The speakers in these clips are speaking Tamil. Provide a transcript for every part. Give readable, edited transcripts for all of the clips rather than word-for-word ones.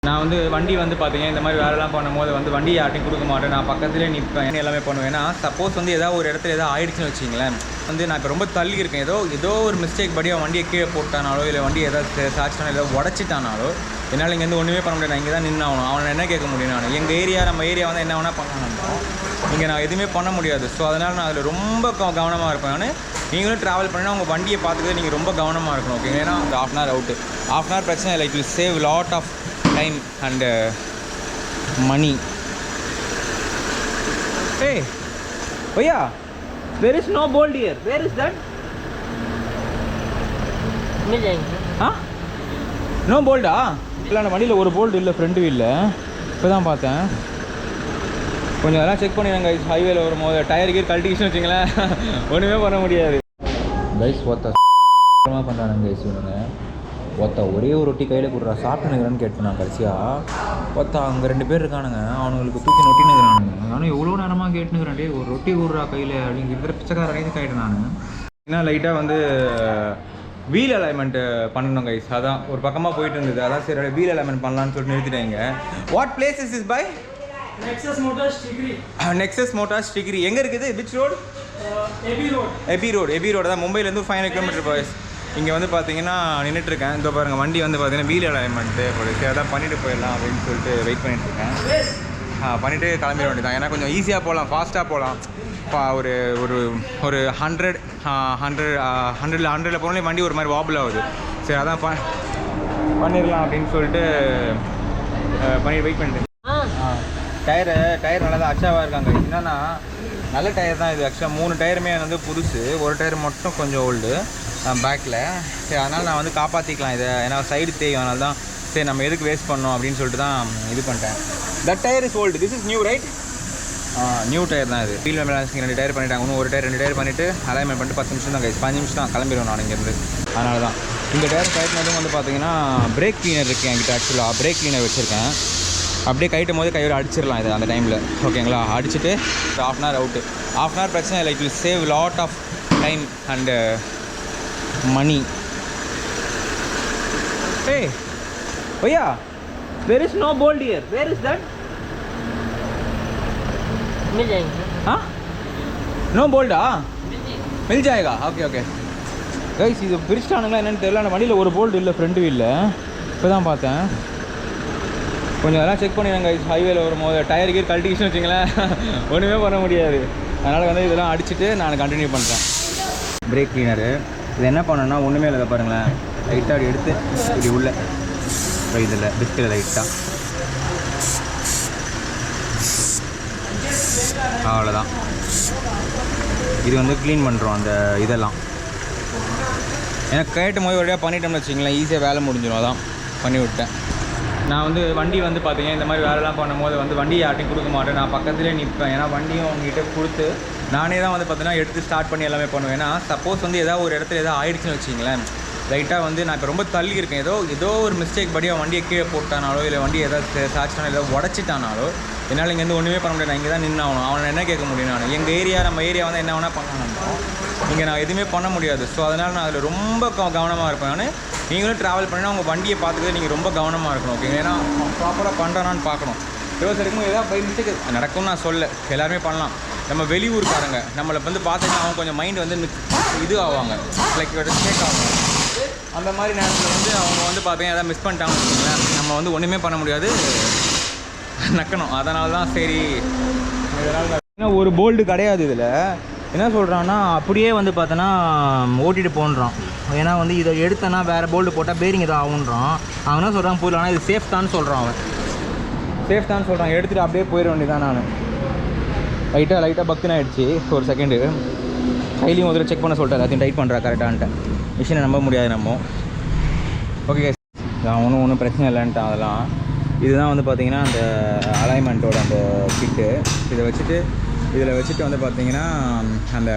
நான் வந்து வண்டி வந்து பார்த்தீங்கன்னா இந்த மாதிரி வேலைலாம் பண்ணும்போது வந்து வண்டி யார்ட்டையும் கொடுக்க மாட்டேன். நான் பக்கத்துலேயே நிற்பேன், எல்லாமே பண்ணுவேன். ஏன்னா சப்போஸ் வந்து ஏதாவது ஒரு இடத்துல ஏதாவது ஆயிடுச்சுன்னு வச்சிங்களேன், வந்து நான் இப்போ ரொம்ப தள்ளி இருக்கேன், ஏதோ ஒரு மிஸ்டேக் படி அவன் வண்டியை கீழே போட்டானாலோ இல்லை வண்டி ஏதாவது சாச்சிட்டானோ ஏதாவது உடச்சிட்டானாலோ என்னால் இங்கேருந்து ஒன்றுமே பண்ண முடியாது. நான் இங்கே தான் நின்று ஆகணும். அவனை என்ன கேட்க முடியும்? நான் எங்கள் ஏரியா நம்ம ஏரியா வந்து என்ன வேணால் பண்ணணும், இங்கே நான் எதுவுமே பண்ண முடியாது. ஸோ அதனால் நான் அதில் ரொம்ப கவனமாக இருப்பேன். நான் நீங்களும் ட்ராவல் பண்ணினா உங்கள் வண்டியை பார்த்துக்கிறது நீங்கள் ரொம்ப கவனமாக இருக்கணும். ஓகே, ஏன்னா அந்த ½ hour அவுட்டு, ½ hour பிரச்சனை இல்லை. It will save lot of time and money. Hey, Bhaiya, there is no bolt here. Where is that? मिल जाएंगे. हाँ? No bolt ah? இல்லை அந்த வண்டியில் ஒரு போல்ட் இல்லை ஃப்ரண்ட் வீலில். இப்போ தான் பார்த்தேன். கொஞ்சம் அதெல்லாம் செக் பண்ணிடுங்க கைஸ். ஹைவேல வரும்போது டயர் கீர் கழட்டிக்கிச்சுன்னு வச்சிங்களேன், ஒன்றுமே பண்ண முடியாது கைஸ். பண்ணுறாங்க கைஸ். இவனுங்க ஒரே ஒரு ரொட்டி கையில் கொடுறா, சாப்பிட்டுனுங்கிறான்னு கேட்டேன் நான் கடைசியாக. அங்கே 2 பேர் இருக்கானுங்க, அவனுங்களுக்கு தூக்கி நொட்டினுங்கிறானுங்க. நானும் எவ்வளோ நேரமாக கேட்டுனுங்கிறேன், டே ஒரு ரொட்டி கொடுறா கையில் அப்படிங்கிற பிச்சைக்காரனே கைட்டு நான். ஏன்னா லைட்டாக வந்து வீல் அலைன்மெண்ட் பண்ணணும் கைஸ். அதான் ஒரு பக்கமாக போயிட்டு இருந்தது, அதான் சரி வீல் அலைன்மெண்ட் பண்ணலான்னு சொல்லிட்டு நிறுத்திட்டாங்க. வாட் பிளேஸ் இஸ் இஸ் பை? Nexus Motors Tigri. Nexus Motors Tigri எங்கே இருக்குது? Which road? எபி ரோடு தான். மும்பைலேருந்து 500 கிலோமீட்டர் பாய்ஸ். இங்கே வந்து பார்த்தீங்கன்னா நின்றுட்டுருக்கேன். இந்த பாருங்கள் வண்டி வந்து பார்த்தீங்கன்னா வீல் அலைன்மெண்ட் தேவைப்படுது. அதான் பண்ணிவிட்டு போயிடலாம் அப்படின்னு சொல்லிட்டு வெயிட் பண்ணிட்டுருக்கேன். பண்ணிவிட்டு கிளம்பிட வேண்டியதான். ஏன்னா கொஞ்சம் ஈஸியாக போகலாம், ஃபாஸ்ட்டாக போகலாம். ஒரு ஒரு ஒரு 100 போனாலே வண்டி ஒரு மாதிரி வாபிள் ஆகுது. சரி அதான் பண்ணிடலாம் அப்படின்னு சொல்லிட்டு வெயிட் பண்ணிட்டு. டயர் நல்லா தான் அச்சாவாக இருக்காங்க. என்னன்னா நல்ல டயர் தான் இது. ஆக்சுவலாக 3 டயருமே வந்து புதுசு, ஒரு டயர் மட்டும் கொஞ்சம் ஓல்டு பேக்கில். சரி அதனால் நான் வந்து காப்பாற்றிக்கலாம் இதை, ஏன்னா சைடு தேயும். அதனால தான் சரி நம்ம எதுக்கு வேஸ்ட் பண்ணோம் அப்படின்னு சொல்லிட்டு தான் இது பண்ணிட்டேன். That tyre is old, this is new right? New tyre தான் இது. வீல் பேலன்சிங் 2 டயர் பண்ணிட்டாங்க. இன்னும் ஒரு டயர் 2 டயர் பண்ணிவிட்டு அலைன்மெண்ட் பண்ணிட்டு 10 நிமிஷம் தான் கைஸ். 5 நிமிஷம் தான் கிளம்பிடுவேன் நான் இங்கேருந்து. அதனால தான் இந்த டயர் கயிட்டுனதும் வந்து பார்த்தீங்கன்னா பிரேக் கிளீனர் இருக்குது என்கிட்ட. ஆக்சுவலாக பிரேக் கிளீனர் வச்சுருக்கேன். அப்படியே கைட்டும் போது கையோடு அடிச்சிடலாம் இது அந்த டைமில். ஓகேங்களா, அடிச்சுட்டு ½ hour அவுட்டு. ½ hour பிரச்சனை இல்லை. It will save lot of time and money. Hey, Bhaiya, there is no bolt here. Where is that? मिल जाएंगे. हाँ? No bolt ah? मिल जाएगा. Okay. கைஸ் இது பிரிச்சிட்டானுங்களா என்னென்னு தெரியல. அந்த வண்டியில் ஒரு போல்ட் இல்லை ஃப்ரண்ட் வீலில். இப்போ தான் பார்த்தேன். கொஞ்சம் அதெல்லாம் செக் பண்ணிடுங்க கைஸ். ஹைவேல வரும்போது டயர் கீர் கழட்டிக்கிச்சுன்னு வச்சிங்களேன், ஒன்றுமே பண்ண முடியாது. அதனால் வந்து இதெல்லாம் அடிச்சுட்டு நான் கண்டினியூ பண்ணுறேன். பிரேக் கிளீனரு இது என்ன பண்ணணும்னா ஒன்றுமே இல்லை பாருங்களேன். லைட்டாக அப்படி எடுத்து இப்படி உள்ள இதில் டிஸ்கில் லைட்டாக அவ்வளோதான். இது வந்து க்ளீன் பண்ணுறோம் அந்த இதெல்லாம். எனக்கு கேட்டும் போது ஒரே பண்ணிட்டோம்னு வச்சிங்களேன், ஈஸியாக வேலை முடிஞ்சிடும். அதான் பண்ணி விட்டேன். நான் வந்து வண்டி வந்து பார்த்தீங்கன்னா இந்த மாதிரி வேலைலாம் பண்ணும்போது வந்து வண்டி யார்ட்டையும் கொடுக்க மாட்டேன். நான் பக்கத்துலேயே நிற்பேன். ஏன்னா வண்டியும் அவங்ககிட்ட கொடுத்து நானே தான் வந்து பார்த்தீங்கன்னா எடுத்து ஸ்டார்ட் பண்ணி எல்லாமே பண்ணுவேன். ஏன்னா சப்போஸ் வந்து ஏதாவது ஒரு இடத்துல ஏதாவது ஆயிடுச்சுன்னு வச்சிங்களேன், லைட்டாக வந்து நான் இப்போ ரொம்ப தள்ளி இருக்கேன், ஏதோ ஒரு மிஸ்டேக் படி அவன் வண்டியை கீழே போட்டானாலோ இல்லை வண்டி ஏதாவது சாச்சிட்டானோ ஏதாவது உடச்சிட்டானாலோ என்னால் இங்கேருந்து ஒன்றுமே பண்ண முடியாது. நான் இங்கே தான் நின்று ஆகணும். அவனை என்ன கேட்க முடியும்? நான் எங்கள் ஏரியா நம்ம ஏரியா வந்து என்ன வேணால் பண்ணணும், இங்கே நான் எதுவுமே பண்ண முடியாது. ஸோ அதனால் நான் அதில் ரொம்ப கவனமாக இருப்பேன். நான் நீங்களும் ட்ராவல் பண்ணினா உங்கள் வண்டியை பார்த்துக்கிறது நீங்கள் ரொம்ப கவனமாக இருக்கணும். ஓகே, ஏன்னா ப்ராப்பராக பண்ணுறானான்னு பார்க்கணும். ரிவர்ஸ் எடுக்கும்போது ஏதாவது பை மிஸ்டேக் நடக்கும்னு நான் சொல்ல, எல்லாருமே பண்ணலாம். நம்ம வெளியூருக்காரங்க நம்மளை வந்து பார்த்தீங்கன்னா அவங்க கொஞ்சம் மைண்ட் வந்து இது ஆவாங்க, லைக் ஸ்டேக் ஆவாங்க. அந்த மாதிரி நேரத்தில் வந்து அவங்க வந்து பார்த்தீங்கன்னா எதாவது மிஸ் பண்ணிட்டாங்கன்னு வச்சுக்கோங்களேன், நம்ம வந்து ஒன்றுமே பண்ண முடியாது, நக்கணும். அதனால தான் சரி இதனால் ஒரு போல்டு கிடையாது இதில். என்ன சொல்கிறான்னா அப்படியே வந்து பார்த்தோன்னா ஓட்டிகிட்டு போன்றான். ஏன்னா வந்து இதை எடுத்தனா வேறு போல்டு போட்டால் பேரிங் இதை ஆகுன்றான். அவன் என்ன சொல்கிறான் புரியல, ஆனால் இது சேஃப் தான் சொல்கிறான். அவன் சேஃப் தான் சொல்கிறான். எடுத்துகிட்டு அப்படியே போயிட வேண்டியதான். நான் லைட்டாக பக்குன்னு ஆகிடுச்சு. ஒரு செகண்டு கையிலையும் ஒரு செக் பண்ண சொல்லிட்டு எல்லாத்தையும் டைட் பண்ணுறா கரெக்டான்ட்டு. மிஷினை நம்ப முடியாது நம்ம. ஓகே, ஒன்றும் பிரச்சனை இல்லைன்ட்டான் அதெல்லாம். இதுதான் வந்து பார்த்திங்கன்னா அந்த அலைன்மெண்ட்டோட அந்த கிட்டு. இதில் வச்சுட்டு வந்து பார்த்திங்கன்னா அந்த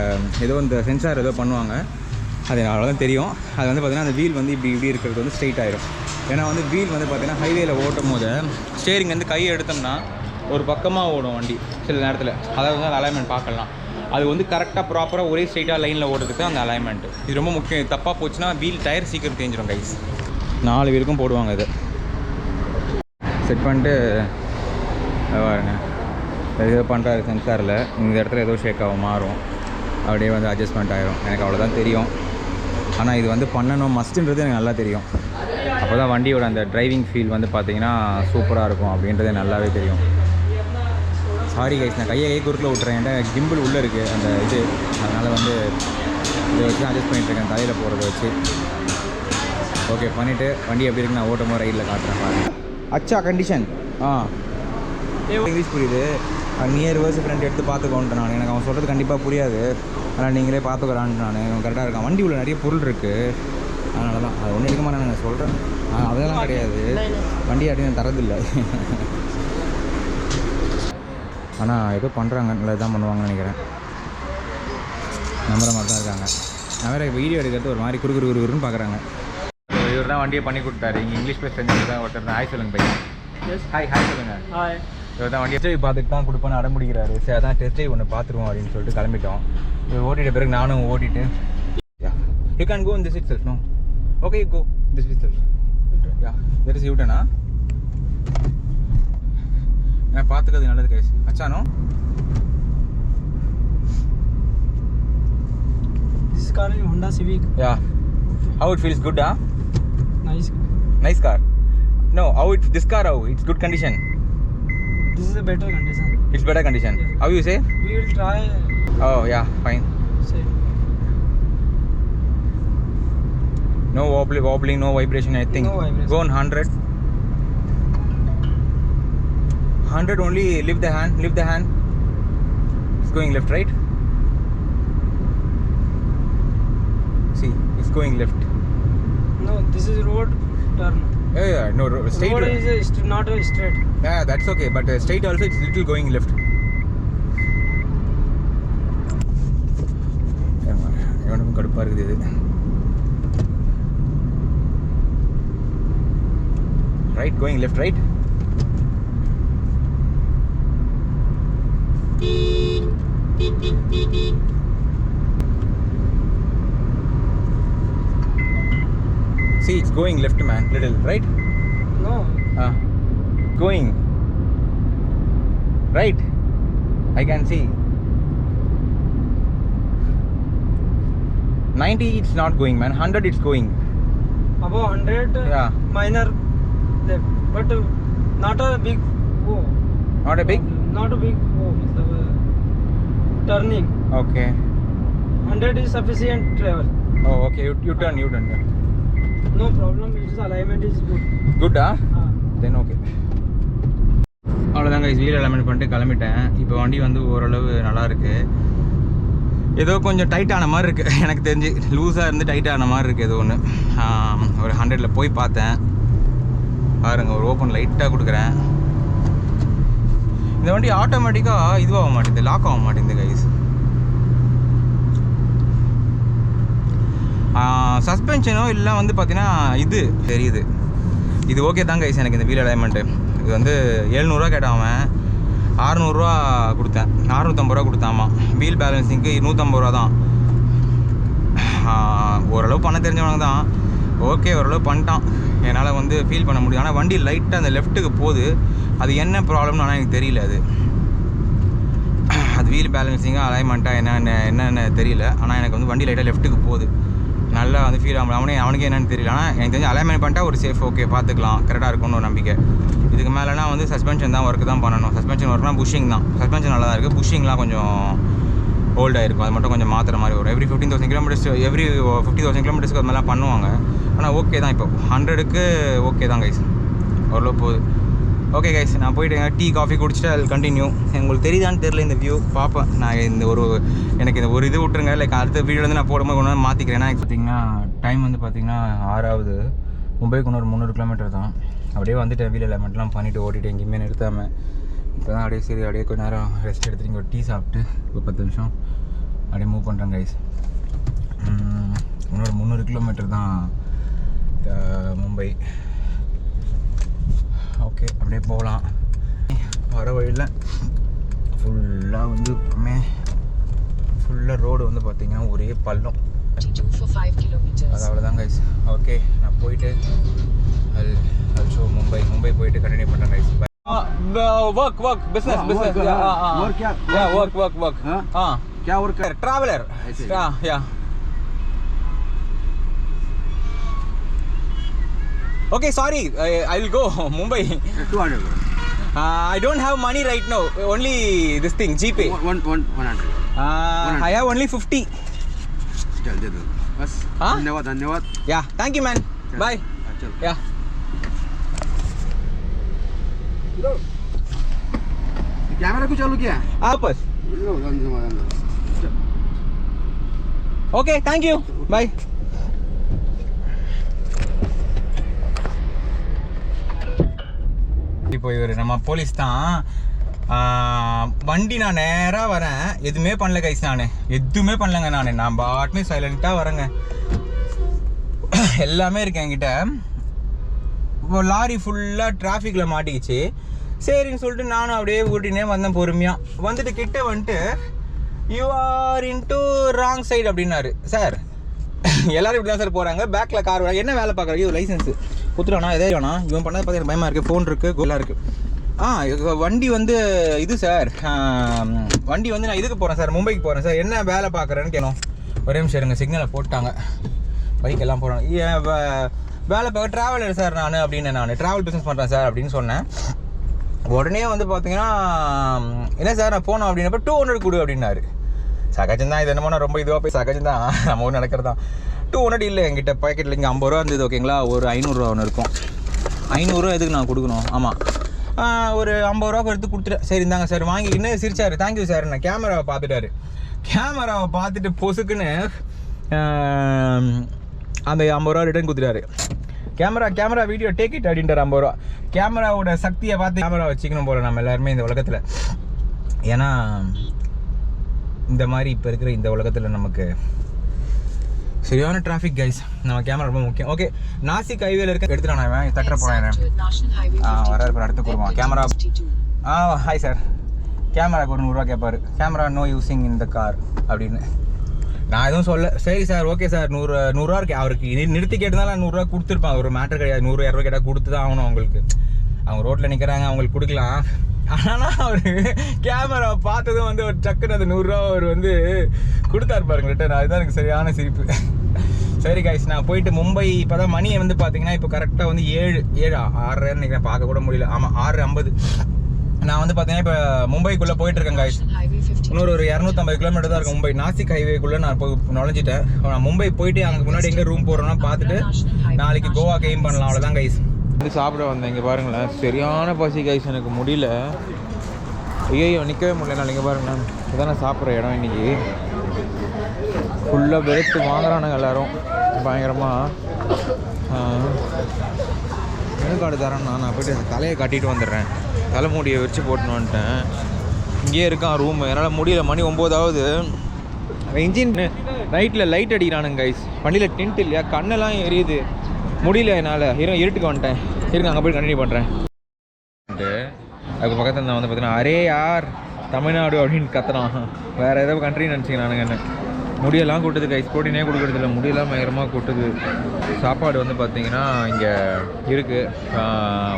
ஏதோ இந்த சென்சார் ஏதோ பண்ணுவாங்க, அது அவ்வளோதான் தெரியும். அது வந்து பார்த்திங்கன்னா அந்த வீல் வந்து இப்படி இருக்கிறது வந்து ஸ்ட்ரைட் ஆகிடும். ஏன்னா வந்து வீல் வந்து பார்த்திங்கன்னா ஹைவேல ஓட்டும் போது ஸ்டேரிங் வந்து கையை எடுத்தோம்னா ஒரு பக்கமாக ஓடும் வண்டி சில நேரத்தில். அதாவது வந்து அந்த அலைன்மெண்ட் பார்க்கலாம். அது வந்து கரெக்டாக ப்ராப்பராக ஒரே ஸ்ட்ரைட்டாக லைனில் ஓடுறதுக்கு அந்த அலைன்மெண்ட்டு இது ரொம்ப முக்கியம். தப்பாக போச்சுன்னா வீல் டயர் சீக்கிரம் தேஞ்சிடும் கைஸ். 4 வீலுக்கும் போடுவாங்க இது. செட் பண்ணிட்டு பாருங்க ஏதோ பண்ணுறாரு சென்சாரில் இந்த இடத்துல ஏதோ ஷேக் ஆகும் மாறும், அப்படியே வந்து அட்ஜஸ்ட்மெண்ட் ஆகிரும். எனக்கு அவ்வளோதான் தெரியும். ஆனால் இது வந்து பண்ணணும் மஸ்ட்டுன்றது எனக்கு நல்லா தெரியும். அப்போ தான் வண்டியோட அந்த டிரைவிங் ஃபீல் வந்து பார்த்திங்கன்னா சூப்பராக இருக்கும் அப்படின்றது நல்லாவே தெரியும். சாரி கைஸ், நான் கையை குறுக்கில் விட்டுறேன். ஏன்டா கிம்பிள் உள்ளே இருக்குது அந்த இது, அதனால் வந்து இதை வச்சு அட்ஜஸ்ட் பண்ணிட்டுருக்கேன் தலையில் போகிறத வச்சு. ஓகே பண்ணிவிட்டு வண்டி எப்படி இருக்கு நான் ஓட்டும் போது ரைடில் காட்டுறேன் பாருங்கள். அச்சா கண்டிஷன் இங்கிலீஷ் புரியுது. நியர் வேர்ஸ் ஃப்ரெண்ட் எடுத்து பார்த்துக்கோன்ட்டு நான், எனக்கு அவன் சொல்கிறது கண்டிப்பாக புரியாது, அதனால் நீங்களே பார்த்துக்கலான்ட்டு நான். அவன் கரெக்டாக இருக்கான். வண்டி உள்ள நிறைய பொருள் இருக்குது, அதனால தான் அது ஒன்றும் எடுக்க மாட்டேன் நான் சொல்கிறேன். அதெல்லாம் கிடையாது, வண்டி அப்படி நான் தரதில்லை. ஆனால் ஏதோ பண்ணுறாங்க, நல்லா தான் பண்ணுவாங்கன்னு நினைக்கிறேன். நம்புற மாதிரி தான் இருக்காங்க. நான் வேறு வீடியோ எடுக்கிறது ஒரு மாதிரி குறுக்குன்னு பார்க்குறாங்க. இவர் தான் வண்டியை பண்ணி கொடுத்தாரு. இங்கே இங்கிலீஷ் பேச தெரிஞ்சு தான் ஒருத்தர் தான். ஹாய் சொல்லுங்கள் பையன். ஹாய் சொல்லுங்கள். ஹாய். இவர் தான் வண்டியை போய் பார்த்துட்டு தான் கொடுப்பேன்னு அடம்பிடிக்கிறாரு. சரி அதான் டெஸ்ட் ட்ரைவ் ஒன்று பார்த்துருவோம் அப்படின்னு சொல்லிட்டு கிளம்பிட்டோம். இவர் ஓட்டிட்ட பிறகு நானும் ஓட்டிட்டு you can go in this itself. No okay go this itself. Yeah that is யூட்டனா. நான் பார்த்துக்கிறது நல்லது கைஸ். அச்சானோ This car is Honda Civic. Yeah. How it feels good, huh? Nice car. Car. No, this car, it's good condition. This is a better condition. It's better condition. Yeah. How you say? We will try. Oh yeah, fine. Say. No wobbling, no vibration, I think. No vibration. Go on 100. 100 only. Lift the hand. It's going left, right? See, it's going left. No, this is road turn. Yeah, no, straight. Road is not a straight. Yeah, that's okay, but straight also it's little going left. இவனுக்கும் கடுப்பாக இருக்குது இது. Right, going left, right. See, it's going left, man. Little, right? No. Going right. I can see. 90 it's not going, man. 100 it's going. Above 100. Yeah. Minor left, but not a big. Oh. Not a big? Not a big. Oh, turning. Okay. 100 is sufficient travel. Oh, okay. You turn. Yeah. No problem. Its alignment is good. Good, huh? Then okay. அவ்வளோதாங்க வீல் அலைன்மெண்ட் பண்ணிட்டு கிளம்பிட்டேன். இப்போ வண்டி வந்து ஓரளவு நல்லா இருக்கு. ஏதோ கொஞ்சம் டைட்டான மாதிரி இருக்குது எனக்கு தெரிஞ்சு. லூஸாக இருந்து டைட்டான மாதிரி இருக்குது ஏதோ ஒன்று. ஒரு 100ல் போய் பார்த்தேன் பாருங்கள். ஒரு ஓப்பன் லைட்டாக கொடுக்குறேன். இந்த வண்டி ஆட்டோமேட்டிக்காக இதுவாக மாட்டேங்குது, லாக் ஆக மாட்டேங்குது கைஸ். சஸ்பென்ஷனும் இல்லை வந்து பார்த்தீங்கன்னா இது தெரியுது. இது ஓகே தான் கைஸ் எனக்கு இந்த வீல் அலைன்மெண்ட்டு. இது வந்து 700 கேட்டான் அவன், 600 கொடுத்தேன், 650 கொடுத்தாமா. வீல் பேலன்ஸிங்க்கு 150 தான். ஓரளவு பண்ண தெரிஞ்சவங்க தான். ஓகே ஓரளவு பண்ணிட்டான், என்னால் வந்து ஃபீல் பண்ண முடியும். ஆனால் வண்டி லைட்டாக அந்த லெஃப்ட்டுக்கு போகுது. அது என்ன ப்ராப்ளம்னு ஆனால் எனக்கு தெரியல. அது வீல் பேலன்ஸிங்காக அலைன்மெண்ட்டாக என்னென்ன தெரியல. ஆனால் எனக்கு வந்து வண்டி லைட்டாக லெஃப்ட்டுக்கு போகுது. நல்லா வந்து ஃபீல் ஆகும். அவனுக்கு என்னென்னு தெரியல. ஆனால் எனக்கு தெரிஞ்சு அலைன்மெண்ட் பண்ணிட்டா ஒரு சேஃப், ஓகே பார்த்துக்கலாம், கரெக்டாக இருக்கும்னு ஒரு நம்பிக்கை. இதுக்கு மேலேனா வந்து சஸ்பென்ஷன் தான் ஒர்க்கு தான் பண்ணணும். சஸ்பென்ஷன் ஒர்க்னா புஷ்ஷிங் தான். சஸ்பென்ஷன் நல்லா தான் இருக்குது, புஷ்ஷிங்லாம் கொஞ்சம் ஓல்டாக இருக்கும். அது மட்டும் கொஞ்சம் மாற்றுற மாதிரி வரும். எவ்ரி 50,000 கிலோமீட்டர்ஸ், எவ்ரி 50,000 கிலோமீட்டர்ஸ்க்கு அது மாதிரிலாம் பண்ணுவாங்க. ஆனால் ஓகே தான். இப்போ 100க்கு ஓகே தான் கைஸ், ஓரளவு போகுது. ஓகே கைஸ், நான் போய்ட்டு டீ காஃபி குடிச்சிட்டு அது கண்டினியூ. உங்களுக்கு தெரியுதான்னு தெரியல இந்த வியூ பார்ப்பேன் நான். எனக்கு இந்த ஒரு இது விட்டுருங்க, லைக் அடுத்த வீடியோ வந்து நான் போடும்போது கொண்டு வந்து மாற்றிக்கிறேன். ஏன்னா பார்த்தீங்கன்னா டைம் வந்து பார்த்தீங்கன்னா 6ஆகுது. மும்பைக்கு இன்னொரு 300 கிலோமீட்டர் தான். அப்படியே வந்துட்டு வீல் எலமெண்ட்லாம் பண்ணிவிட்டு ஓட்டிட்டு எங்கேயுமே நிறுத்தாமல் இப்போ தான் அப்படியே சரி அப்படியே கொஞ்சம் நேரம் ரெஸ்ட் எடுத்துட்டு இங்கே ஒரு டீ சாப்பிட்டு ஒரு 10 நிமிஷம் அப்படியே மூவ் பண்ணுறேன் கைஸ். இன்னொரு 300 கிலோமீட்டர் தான் மும்பை. ஓகே அப்படியே போகலாம். வர வழியில் ஃபுல்லாக வந்து ஃபுல்லாக ரோடு வந்து பார்த்திங்கன்னா ஒரே பள்ளம். அது அவ்வளோதான் கைஸ். ஓகே நான் போயிட்டு I'll show Mumbai போயிட்டு கண்டினியூ பண்ணுறேன் guys. work business work work हाँ क्या work है? traveler yeah okay sorry I'll go Mumbai 200 I don't have money right now, only this thing GPay 100 I have only 50 चल दे दो बस. हाँ? धन्यवाद yeah thank you man चल. bye चल yeah कैमरा को चालू किया वापस okay thank you bye. இப்போ இவர் நம்ம போலீஸ் தான். வண்டி நான் நேராக வரேன், எதுவுமே பண்ணல கைஸ், எதுவுமே பண்ணலங்க. நான் பாட்டுமே சைலண்ட்டாக வரேங்க. எல்லாமே இருக்கேன் என்கிட்ட. இப்போ லாரி ஃபுல்லாக டிராஃபிக்கில் மாட்டிக்கிச்சு. சரின்னு சொல்லிட்டு நானும் அப்படியே ஊட்டினே வந்தேன் பொறுமையாக. வந்துட்டு கிட்ட வந்துட்டு you are into wrong side அப்படின்னாரு. சார் எல்லாரும் இப்படி தான் சார் போகிறாங்க, பேக்கில் கார் வராங்க, என்ன வேலை பார்க்குறாங்க, இது லைசன்ஸு கொடுத்துட்டானா எதே வேணாம். இவன் பண்ணதை பார்த்து எனக்கு பயமாக இருக்குது. ஃபோன் இருக்குது, கோலாக இருக்குது. வண்டி வந்து இது சார், வண்டி வந்து நான் இதுக்கு போகிறேன் சார், மும்பைக்கு போகிறேன் சார், என்ன வேலை பார்க்குறேன்னு கேட்கணும். ஒரே நிமிஷம் இருங்க, சிக்னலை போட்டாங்க, பைக் எல்லாம் போகிறாங்க. வேலை பார்க்க ட்ராவலர் சார் நான் அப்படின்னு, நான் ட்ராவல் பிஸ்னஸ் பண்ணுறேன் சார் அப்படின்னு சொன்னேன். உடனே வந்து பார்த்தீங்கன்னா என்ன சார் நான் போனோம் அப்படின்னப்ப 200 கொடு அப்படின்னாரு. சகஜந்தான், இது என்னமோ ரொம்ப இதுவாக போய் சகஜந்தான், நம்ம ஒன்று நடக்கிறதான். 200 இல்லை என்கிட்ட பாக்கெட்டில், இங்கே 50 ரூபா இருந்தது ஓகேங்களா. ஒரு 500 ரூபா ஒன்று இருக்கும். 500 ரூபா எதுக்கு நான் கொடுக்கணும்? ஆமாம், ஒரு 50 ரூபா எடுத்து கொடுத்துட்டேன். சரி இந்தாங்க சார் வாங்கிக்கின்னு சிரிச்சாரு. Thank you sir. நான் கேமராவை பார்த்துட்டாரு. கேமராவை பார்த்துட்டு பொசுக்குன்னு அந்த 50 ரூபா ரிட்டர்ன் கொடுத்துட்டாரு. கேமரா வீடியோ டேக் இட் அப்படின்றார். 50 ரூபா. கேமராவோட சக்தியை பார்த்து கேமரா வச்சுக்கணும் போல நம்ம எல்லாருமே இந்த உலகத்தில். ஏன்னா இந்த மாதிரி இப்போ இருக்கிற இந்த உலகத்தில் நமக்கு சரியான டிராஃபிக் கைஸ். நம்ம கேமரா ரொம்ப முக்கியம். ஓகே, நாசிக் ஹைவேல இருக்க எடுத்துட்டான். நான் தட்டுற போகிறேன். வராரு இப்போ அடுத்து கொடுவான் கேமரா. ஹாய் சார், கேமராக்கு ஒரு 100 ரூபா கேட்பாரு. Camera no using in the car அப்படின்னு. நான் எதுவும் சொல்ல. சரி சார் ஓகே சார், 100 ரூபா இருக்கு. அவருக்கு நிறுத்தி கேட்டதால 100 ரூபா கொடுத்துருப்பான். ஒரு மேட்டர் கிடையாது. 100 200 கேட்டால் கொடுத்து தான் ஆகணும் அவங்களுக்கு. அவங்க ரோட்டில் நிற்கிறாங்க, அவங்களுக்கு கொடுக்கலாம். ஆனால் அவர் கேமரா பார்த்ததும் வந்து ஒரு டக்குன்னு அந்த 100 ரூபா அவர் வந்து கொடுத்தாரு பாருங்க ரிட்டர்ன். அதுதான் எனக்கு சரியான சிரிப்பு. சரி கைஸ், நான் போயிட்டு மும்பை இப்போ தான் மணி வந்து பார்த்தீங்கன்னா இப்போ கரெக்டாக வந்து 6:30 நினைக்கிறேன், பார்க்க கூட முடியல. ஆமாம் 6:50. நான் வந்து பார்த்தீங்கன்னா இப்போ மும்பைக்குள்ளே போயிட்டுருக்கேன் கைஸ். இன்னொரு 250 கிலோமீட்டர் தான் இருக்கும் மும்பை. நாசிக் ஹைவேக்குள்ளே நான் இப்போ நுழைஞ்சிட்டேன். நான் மும்பை போயிட்டு அங்கே முன்னாடி எங்கே ரூம் போடுறோன்னா பார்த்துட்டு நாளைக்கு கோவாக்கு எய்ம் பண்ணலாம். அவ்வளோதான் கைஸ். வந்து சாப்பிட வந்தேன். இங்கே பாருங்களேன், சரியான பசி கைஸ், எனக்கு முடியல. ஐயோ நிற்கவே முடியல. நான் இங்கே பாருங்களேன், இதான் நான் சாப்பிட்ற இடம். இன்றைக்கி ஃபுல்லாக வெறுத்து வாங்குறானுங்க எல்லோரும் பயங்கரமாக. மெனு கார்டு தரேன்னா நான் போய்ட்டு தலையை காட்டிட்டு வந்துடுறேன். தலைமூடியை வச்சு போட்டுன்னு வந்துட்டேன். இங்கேயே இருக்கான் ரூம். என்னால் முடியல. மணி 9 ஆகுது. இன்ஜின் நைட்டில் லைட் அடிக்கிறானுங்க கைஸ். வண்டியில் டென்ட் இல்லையா, கண்ணெல்லாம் எரியுது. முடியல என்னால். இருட்டுக்கு வந்துட்டேன். இருங்க அங்கே போய் கண்டினியூ பண்ணுறேன். அதுக்கு பக்கத்தில் நான் வந்து பார்த்தீங்கன்னா அரே யார் தமிழ்நாடு அப்படின்னு கத்துறான். வேறு ஏதோ கண்ட்ரின்னு நினச்சிங்க நானுங்க. என்ன முடியெல்லாம் கூட்டுது கைஸ். ப்ரோட்டீனே கொடுக்குறதில்ல, முடியெல்லாம் பயங்கரமாக கூட்டுது. சாப்பாடு வந்து பார்த்தீங்கன்னா இங்கே இருக்குது.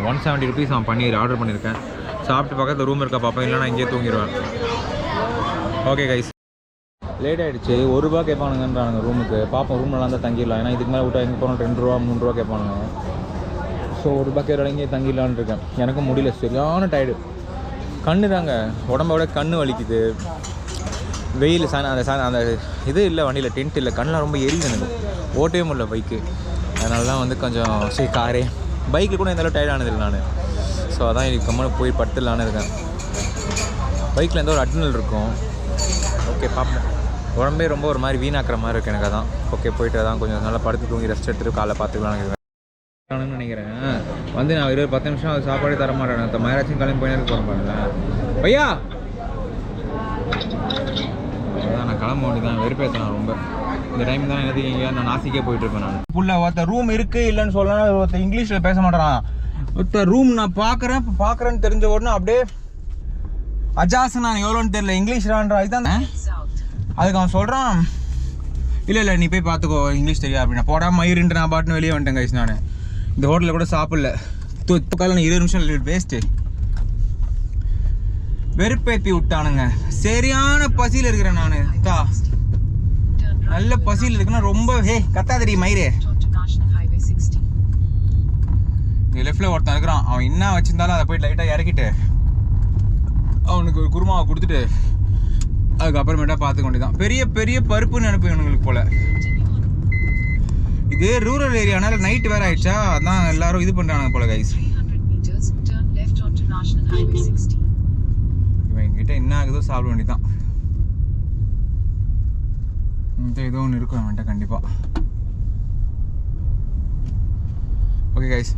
170 ருபீஸ் நான் ஆர்டர் பண்ணியிருக்கேன். சாப்பிட்டு பக்கத்தில் ரூம் இருக்கா பார்ப்பேன், இல்லைனா இங்கேயே தூங்கிடுவேன். ஓகே கைஸ், லேட் ஆகிடுச்சு. 1 ரூபா கேட்பானுங்கன்றானுங்க ரூமுக்கு. பார்ப்போம், ரூம் நல்லா இருந்தால் தங்கிடலாம். ஏன்னா இதுக்கு மேலே விட்டா எங்கே போகிறோம் 2 ரூபா 3 ரூபா கேட்பானுங்க. ஸோ 1 ரூபா கேட்குற இங்கே தங்கிடலான்னு இருக்கேன். எனக்கும் முடியல, சரியான டயர்டு. கண்ணு தாங்க, உடம்போட கண்ணு வலிக்குது. வெயில் அந்த இது இல்லை, வண்டியில் டென்ட் இல்லை, கண்ணெலாம் ரொம்ப எரியுது எனக்கு. ஓட்டவே முடியல பைக்கு. அதனால தான் வந்து கொஞ்சம் சரி காரே. பைக்கில் கூட எந்த அளவு டயர்ட் ஆனதில்லை நான். ஸோ அதான் எனக்கு கம்மனு போய் படுத்துடலான்னு இருக்கேன். பைக்கில் எந்த ஒரு அட்னல் இருக்கும். ஓகே பார்ப்போம். உடம்பே ரொம்ப ஒரு மாதிரி வீணாக்குற மாதிரி இருக்குது எனக்கு. அதான் ஓகே போயிட்டு தான் கொஞ்சம் நல்லா படுத்து தூங்கி ரெஸ்ட் எடுத்துட்டு காலைல பார்த்துக்கலான்னு நினைக்கிறேன். வந்து நான் 10 நிமிஷம் அது சாப்பாடே தர மாட்டேன். மயிராச்சும் கிளம்பி போய் போகிறேன் பாருங்களேன் பையா. அதான் நான் கிளம்ப வேண்டியதான். வெறுப்பேற்றேன் ரொம்ப. இந்த டைம் தான் எனக்கு எங்கேயா நான் நாசிக்கே போயிட்டுருப்பேன். நான் ஃபுல்லாக ஒருத்த ரூம் இருக்குது இல்லைன்னு சொல்லலாம். ஒருத்தர் இங்கிலீஷில் பேச மாட்டேறான். ஒருத்தர் ரூம் நான் பார்க்குறேன்னு தெரிஞ்ச உடனே அப்படியே அஜாஸ் நான் எவ்வளோன்னு தெரியல இங்கிலீஷ்லான்ற. அதுதான் அதுக்கு அவன் சொல்கிறான், இல்லை நீ போய் பார்த்துக்கோ இங்கிலீஷ் தெரியா அப்படின்னா. போடாமல் மயிருன்ட்டு நான் பாட்டுன்னு வெளியே வந்துட்டேன் கைஸ். நான் இந்த ஹோட்டலில் கூட சாப்பிடல. இப்போ காலையில் நான் 20 நிமிஷம் வேஸ்ட்டு. வெறுப்பேற்றி விட்டானுங்க. சரியான பசியில் இருக்கிறேன் நான். நல்ல பசியில் இருக்குன்னா ரொம்ப கத்தாதடி மயிரே. இங்கே லெஃப்டில் ஒருத்தன் இருக்கிறான். அவன் என்ன வச்சிருந்தாலும் அதை போய் லைட்டாக இறக்கிட்டு அவனுக்கு ஒரு குருமாவை கொடுத்துட்டு அதுக்கப்புறமேட்டா பார்த்துக்க வேண்டியதான். பெரிய பெரிய பருப்புன்னு நினைப்பேன் இவனுங்களுக்கு போல். இது ரூரல் ஏரியானால நைட்டு வேறு ஆயிடுச்சா, அதான் எல்லாரும் இது பண்ணுறானுங்க போல கைஸ். இவன் என்கிட்ட என்ன ஆகுதோ சாப்பிட வேண்டியதான். ஏதோ ஒன்று இருக்கும் அவன்கிட்ட கண்டிப்பாக. ஓகே கைஸ்,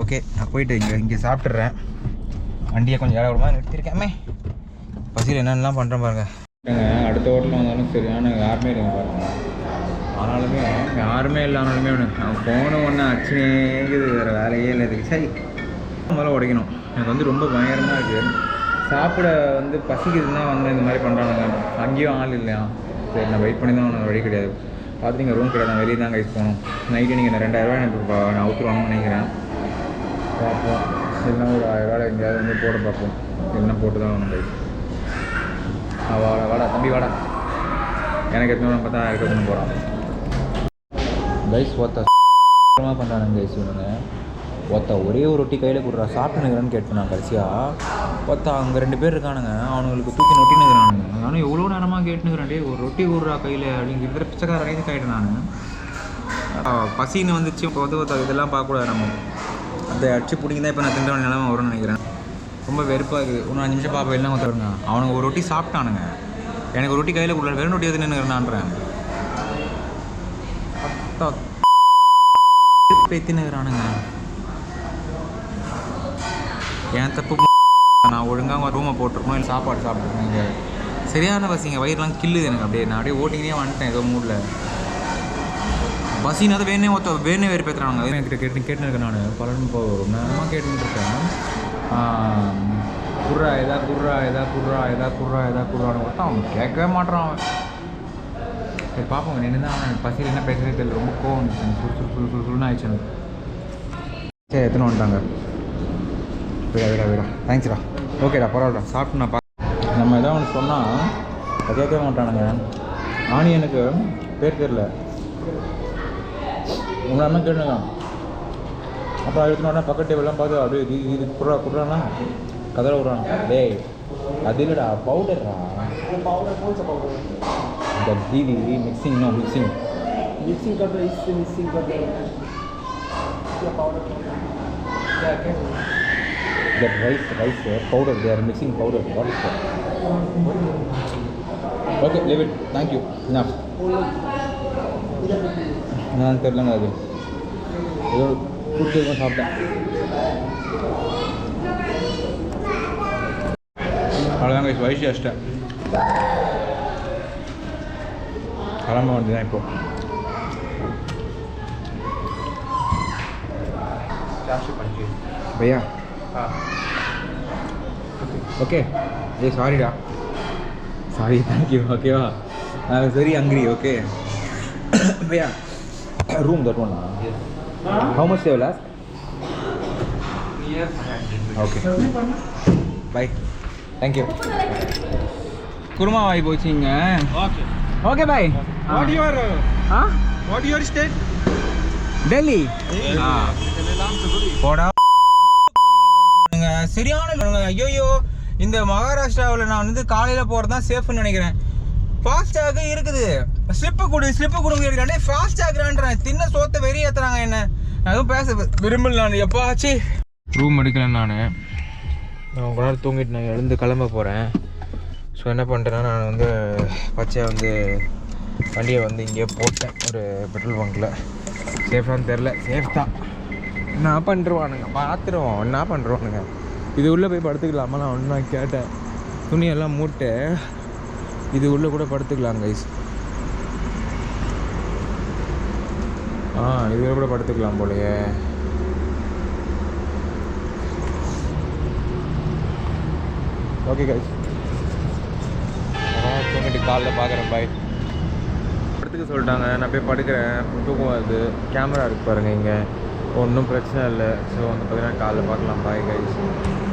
ஓகே நான் போயிட்டு இங்கே சாப்பிட்றேன். வண்டியை கொஞ்சம் ஏழை நிறுத்திருக்கேமே. பசியில் என்னென்னலாம் பண்ணுறேன் பாருங்க. அடுத்த ஹோட்டலில் வந்தாலும் சரியான யாருமே இல்லைங்க பாருங்க. ஆனாலுமே யாருமே இல்லைனாலுமே அவன் ஃபோனு ஒன்று அச்சுனேங்குது, வேறு வேலையே இல்லை இதுக்கு. சரி முதல்ல உடைக்கணும். எனக்கு வந்து ரொம்ப பயங்கரமாக இருக்குது. சாப்பிட வந்து பசிக்குதுன்னா வந்து இந்த மாதிரி பண்ணுறானுங்க. அங்கேயும் ஆள் இல்லையா, சரி நான் வெயிட் பண்ணி தான் ஒன்று வழி கிடையாது. பார்த்துட்டு ரூம் கிடையாது, நான் வெளியே தான் கைஸ் போகணும். நைட்டு நீங்கள் 2000 எனக்கு நான் அவுத்துருவாங்கன்னு நினைக்கிறேன். பார்ப்போம், இல்லைன்னா ஒரு 1000 எங்கேயாவது வந்து போட பார்ப்போம். இல்லைன்னா போட்டு தான் வேணும் கைஸ். வாடா வாடா தம்பி வாடா. எனக்கு எத்தனை பார்த்தா எனக்கு எத்தனை போகிறான் கைஸ். ஒருத்தமாக பண்ணுறானுங்க கைஸ். இவனுங்க ஒரே ஒரு ரொட்டி கையில் கொடுறா சாப்பிட்டுனுங்கிறான்னு கேட்டேன் நான் கடைசியாக. அங்கே 2 பேர் இருக்கானுங்க, அவனுங்களுக்கு தூக்கி நொட்டினுங்கிறானுங்க. நானும் எவ்வளோ நேரமாக கேட்டுனுங்கிறேன், ஒரு ரொட்டி கொடுறா கையில் அப்படிங்கிற பிச்சைக்கார கைது ஆகிட்டேன் நான். பசின்னு வந்துச்சு. இப்போ வந்து இதெல்லாம் பார்க்கக்கூடாது நம்ம. அதை அடிச்சு பிடிங்க தான் இப்போ நான் தின்ற நிலமை வரும்னு நினைக்கிறேன். ரொம்ப வெறுப்பாக இருக்குது. இன்னும் 5 நிமிஷம் பார்ப்போம் எல்லாம் வந்துருங்க. அவனுங்க ஒரு ரொட்டி சாப்பிட்டானுங்க, எனக்கு ஒரு ரொட்டி கையில் கொடுல, வெறும் ரொட்டி எது நின்றுறான்றேன். பேத்தினுங்கிறானுங்க. ஏன் தப்பு? நான் ஒழுங்காக ரூமை போட்டிருக்கணும், இல்லை சாப்பாடு சாப்பிட்ருக்கணும். இங்கே சரியான பசிங்க, வயிறுலாம் கில்லுது எனக்கு. அப்படியே நான் அப்படியே ஓட்டிங்கினே வந்துட்டேன் ஏதோ மூடில். பசினா தான் வேணே வேறு பேத்துறாங்க. என்கிட்ட கேட்டுன்னு இருக்கேன் நான். பலன் ரொம்ப நேரமாக கேட்டுன்னு இருக்கேன். குர்ரா குர்ரான்னு கொடுத்தா அவன் கேட்கவே மாட்டான். அவன் சரி பார்ப்போம். நின்று தான் அவன் பசியில் என்ன பேசுறதே தெரியல. ரொம்ப கோவம் வந்துச்சு, சுருன்னு ஆயிடுச்சு எனக்கு. சரி எத்தனை வந்துட்டாங்க. விடா தேங்க்ஸ்டா. ஓகேடா பரவாயில்லடா. சாப்பிட்டு நான் நம்ம எதாவது ஒன்று சொன்னால் அதை கேட்கவே மாட்டானுங்க. ஆனியனுக்கு பேர் தெரியல, உங்களை அண்ணன் கேட்டுங்க. அப்புறம் எடுத்துனோடனே பக்கத்து டேபிள்லாம் பார்த்து அப்படியே இது குடுறானா கதலை விட்றாங்க. டேய் அது இல்லைடா, பவுடர்டா. இந்த தீதி மிக்சிங் कर दो, इससे मिक्सिंग कर दो क्या पाउडर क्या क्या that rice powder they are mixing powder. What is that? Okay, leave it. Thank you. Enough. நான் தெரியலங்க, அது ஏதோ கொடுத்து சாப்பிட்டேன். அவ்வளோதாங்க வயசு அஷ்டேன். கிளம்ப வேண்டியதான் இப்போ. भैया ओके ये सॉरी डा सॉरी थैंक यू ओकेवा I was very hungry okay भैया room that one how much they will ask okay bye thank you kurma vai pochinga okay okay bye what your what your state Delhi போடா சரியான. ஐயோ இந்த மகாராஷ்டிராவில் நான் வந்து காலையில் போகிறது தான் சேஃப்னு நினைக்கிறேன். ஃபாஸ்டாக இருக்குது. ஸ்லிப்பு கொடுங்க இருக்காண்டே ஃபாஸ்டாகிறான்றேன். தின்ன சோத்தை வெறி ஏற்றுறாங்க என்ன. நான் எதுவும் பேச விரும்பல. நான் எப்பாச்சு ரூம் எடுக்கல. நான் கொஞ்ச நேரம் தூங்கிட்டு நான் எழுந்து கிளம்ப போகிறேன். ஸோ என்ன பண்ணுறேன்னா நான் வந்து பச்சையாக வந்து வண்டியை வந்து இங்கேயே போட்டேன் ஒரு பெட்ரோல் பங்க்கில். சேஃபானு தெரில, சேஃப் தான். என்ன பண்ணுறவானுங்க பார்த்துருவோம், என்ன பண்ணுறவானுங்க. இது உள்ளே போய் படுத்துக்கலாமா நான் ஒன்று நான் கேட்டேன். துணியெல்லாம் மூட்டை இது உள்ளே கூட படுத்துக்கலாம் கைஸ். இது கூட படுத்துக்கலாம் போலையே. ஓகே கைஸ், தூங்கிட்டு காலைல பார்க்குறேன். பாய். படுக்க சொல்லிட்டாங்க. நான் போய் படுக்கிறேன். தூக்கம் வருது. கேமரா இருக்கு பாருங்கள் இங்கே. ஒன்றும் பிரச்சனை இல்லை. ஸோ வந்து பார்த்தீங்கன்னா காலைல பார்க்கலாம். Bye guys.